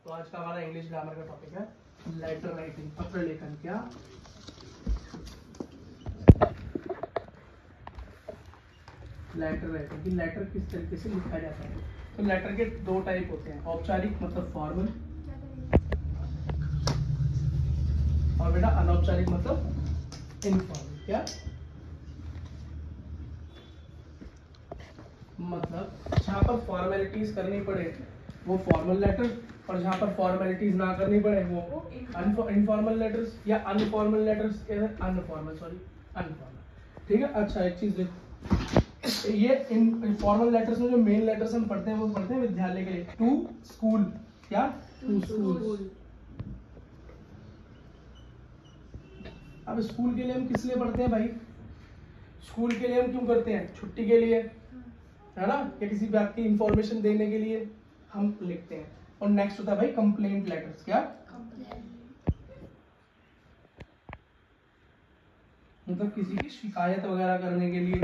तो आज का हमारा इंग्लिश ग्रामर का टॉपिक है लेटर राइटिंग, पत्र लेखन। क्या लेटर राइटिंग, कि लेटर किस तरीके से लिखा जाता है। तो लेटर के दो टाइप होते हैं, औपचारिक मतलब फॉर्मल, और बेटा अनौपचारिक मतलब इनफॉर्मल। क्या मतलब जहाँ पर फॉर्मेलिटीज करनी पड़े वो फॉर्मल लेटर, और जहाँ पर फॉर्मेलिटीज ना करनी पड़े वो इनफॉर्मल लेटर्स या अनफॉर्मल लेटर्स, अनफॉर्मल। ठीक है। अच्छा एक चीज देखो, ये इनफॉर्मल लेटर्स में जो मेन लेटर्स हम पढ़ते हैं वो पढ़ते हैं विद्यालय के लिए, टू स्कूल। क्या टू स्कूल। अब स्कूल के लिए हम किस लिए पढ़ते हैं भाई? स्कूल के लिए हम क्यों करते हैं? छुट्टी के लिए, है ना, या किसी बात की इंफॉर्मेशन देने के लिए हम लिखते हैं। और नेक्स्ट होता है भाई कंप्लेंट लेटर्स। क्या मतलब किसी की शिकायत वगैरह करने के लिए,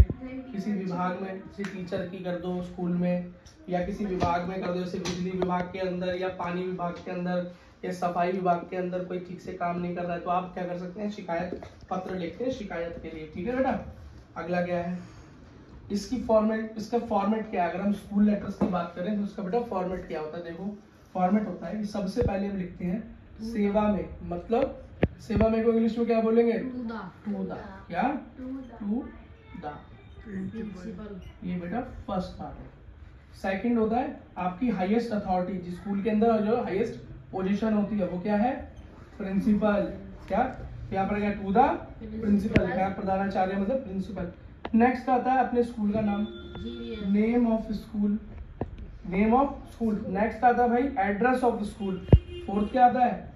किसी विभाग में, किसी टीचर की कर दो स्कूल में, या किसी विभाग में कर दो, जैसे बिजली विभाग के अंदर या पानी विभाग के अंदर या सफाई विभाग के अंदर कोई ठीक से काम नहीं कर रहा है, तो आप क्या कर सकते हैं? शिकायत पत्र लिखते हैं शिकायत के लिए। ठीक है बेटा। अगला क्या है इसका फॉर्मेट क्या है? अगर हम स्कूल लेटर्स की बात करें तो उसका बेटा फॉर्मेट क्या होता है? देखो फॉर्मेट होता है कि सबसे पहले हम लिखते हैं सेवा में, मतलब सेवा में को इंग्लिश में क्या बोलेंगे? To the. क्या टू द प्रिंसिपल। ये बेटा फर्स्ट पार्ट है। सेकंड होता है आपकी हाईएस्ट अथॉरिटी, जिस स्कूल के अंदर जो हाईएस्ट पोजीशन होती है वो क्या है? प्रिंसिपल। क्या यहाँ पर क्या? To the principal. क्या प्रधानाचार्य मतलब प्रिंसिपल। नेक्स्ट आता है अपने स्कूल का नाम, name of school, name of school. Next आता है भाई एड्रेस ऑफ स्कूल। फोर्थ क्या आता है?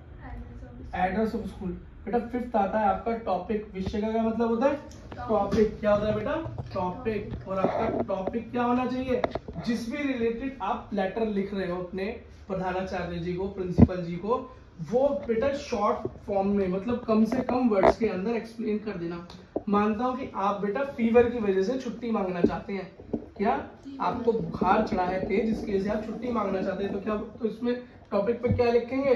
Address of school. बेटा फिफ्थ आता है आपका टॉपिक। विषय का क्या मतलब होता है? टॉपिक। क्या होता है बेटा? टॉपिक। और आपका टॉपिक क्या होना चाहिए? जिस भी रिलेटेड आप लेटर लिख रहे हो अपने प्रधानाचार्य जी को, प्रिंसिपल जी को, वो बेटा शॉर्ट फॉर्म में, मतलब कम से कम वर्ड्स के अंदर एक्सप्लेन कर देना। मानता हूँ कि आप बेटा फीवर की वजह से छुट्टी मांगना चाहते हैं। क्या आपको बुखार चढ़ा है तेज, जिसकी वजह से आप छुट्टी मांगना चाहते हैं, तो क्या तो इसमें टॉपिक पे क्या लिखेंगे?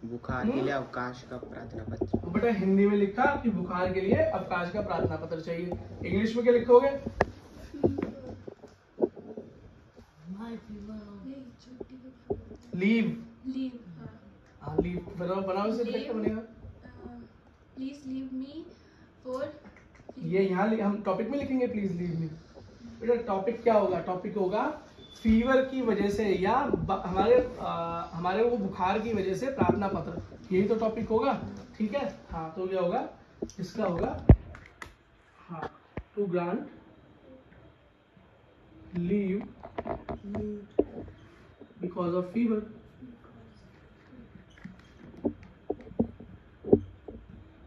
बुखार के लिए अवकाश का प्रार्थना पत्र। बेटा हिंदी में लिखा कि बुखार के लिए अवकाश का प्रार्थना पत्र चाहिए। इंग्लिश में क्या लिखोगे? लीव। हाँ लीव बनाओ से क्या बनेगा? प्लीज लीव मी फॉर, ये यहाँ हम टॉपिक में लिखेंगे प्लीज लीव मी। बेटा टॉपिक क्या होगा? टॉपिक होगा फीवर की वजह से या हमारे वो बुखार की वजह से प्रार्थना पत्र, यही तो टॉपिक होगा। ठीक है। हाँ तो क्या होगा इसका? होगा हाँ to grant leave because of fever.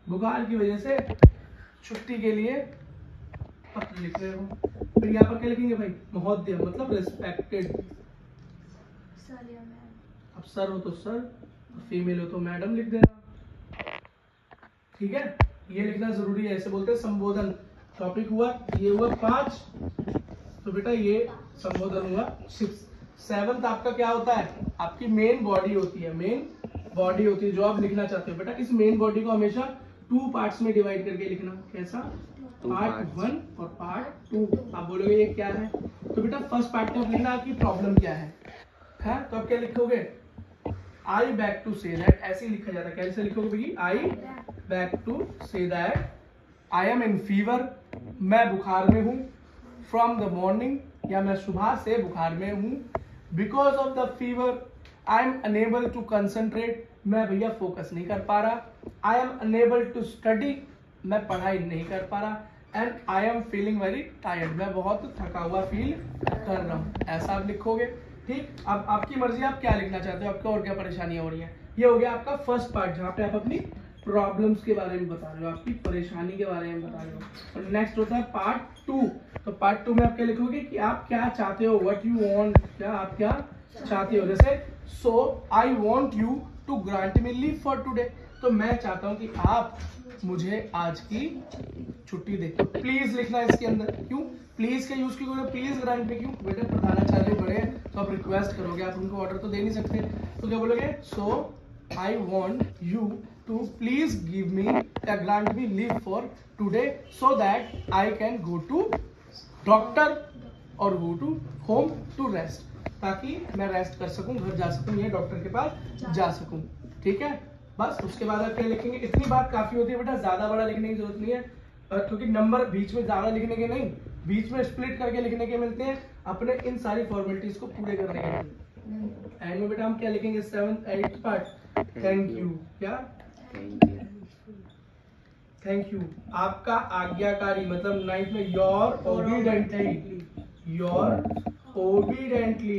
बुखार की वजह से छुट्टी के लिए पत्र लिख रहे हो। फिर यहाँ पर क्या लिखेंगे भाई? महोदय मतलब रिस्पेक्टेड। सर या मैम। अब सर हो तो सर, फीमेल हो तो मैडम लिख देना। ठीक है, ये लिखना जरूरी है। ऐसे बोलते हैं संबोधन। टॉपिक हुआ ये हुआ 5, तो बेटा ये संबोधन हुआ 6। 7th आपका क्या होता है? आपकी मेन बॉडी होती है। मेन बॉडी होती है जो आप लिखना चाहते हो। बेटा इस मेन बॉडी को हमेशा 2 पार्ट्स में डिवाइड करके लिखना। कैसा? पार्ट 1 और पार्ट 2। आप बोलोगे ये क्या है? तो बेटा फर्स्ट पार्ट में लिखना आपकी प्रॉब्लम क्या है। तो आप क्या लिखोगे? I beg to say that. ऐसे ही लिखा जाता है। कैसे लिखोगे भैया? I beg to say that I am in fever. मैं बुखार में हूँ। फ्रॉम द मॉर्निंग, या मैं सुबह से बुखार में हूँ। Because of the fever I am unable to concentrate. मैं भैया फोकस नहीं कर पा रहा। I am unable to study. मैं पढ़ाई नहीं कर पा रहा। And I am feeling very tired. मैं बहुत थका हुआ फील कर रहा हूँ। ऐसा आप लिखोगे। ठीक। अब आपकी मर्जी, आप क्या लिखना चाहते हो, आपको और क्या परेशानियां हो रही हैं। ये हो गया आपका फर्स्ट पार्ट, जहाँ पे आप अपनी प्रॉब्लम्स के बारे में बता रहे हो, आपकी परेशानी के बारे में बता रहे हो। और नेक्स्ट होता है पार्ट 2। तो पार्ट 2 में आप क्या लिखोगे कि आप क्या चाहते हो, व्हाट यू वांट। क्या आप क्या चाहते हो? जैसे so I want you to grant me leave for today. तो मैं चाहता हूँ कि आप मुझे आज की छुट्टी दे। तो प्लीज लिखना है इसके अंदर। क्यों प्लीज का यूज क्यों, प्लीज ग्रांट में क्यों? बेटा प्रधानाचार्य बड़े हैं तो आप रिक्वेस्ट करोगे, आप उनको ऑर्डर तो दे नहीं सकते, तो क्या बोलोगे? So I want you to please give me या grant me leave for today so that I can go to doctor और go to home to rest, ताकि मैं रेस्ट कर सकूं, घर जा सकूं या डॉक्टर के पास जा सकूं। ठीक है, बस उसके बाद आप क्या लिखेंगे? इतनी बात काफी होती है बेटा, ज्यादा बड़ा लिखने की जरूरत नहीं है, क्योंकि नंबर बीच में ज्यादा लिखने के नहीं, बीच में स्प्लिट करके लिखने के मिलते हैं, अपने इन सारी फॉर्मेलिटीज को पूरे करने के लिए। एंड में बेटा हम क्या लिखेंगे? 7th 8th part thank you. क्या? Thank you. आपका आज्ञाकारी मतलब 9th में योर ओबीडेंटली, योर ओबीडेंटली।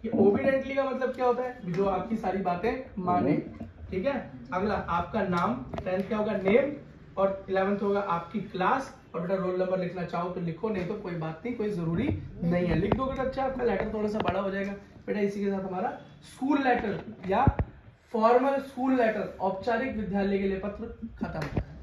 ये ओबीडेंटली का मतलब क्या होता है? जो आपकी सारी बातें माने। ठीक है, अगला आपका नाम, 10th क्या होगा? नेम, और 11th होगा आपकी क्लास, और बेटा रोल नंबर लिखना चाहो तो लिखो, नहीं तो कोई बात नहीं, कोई जरूरी नहीं है। लिख दोगे तो अच्छा, आपका लेटर थोड़ा सा बड़ा हो जाएगा। बेटा इसी के साथ हमारा स्कूल लेटर या फॉर्मल स्कूल लेटर, औपचारिक विद्यालय के लिए पत्र खत्म होता है।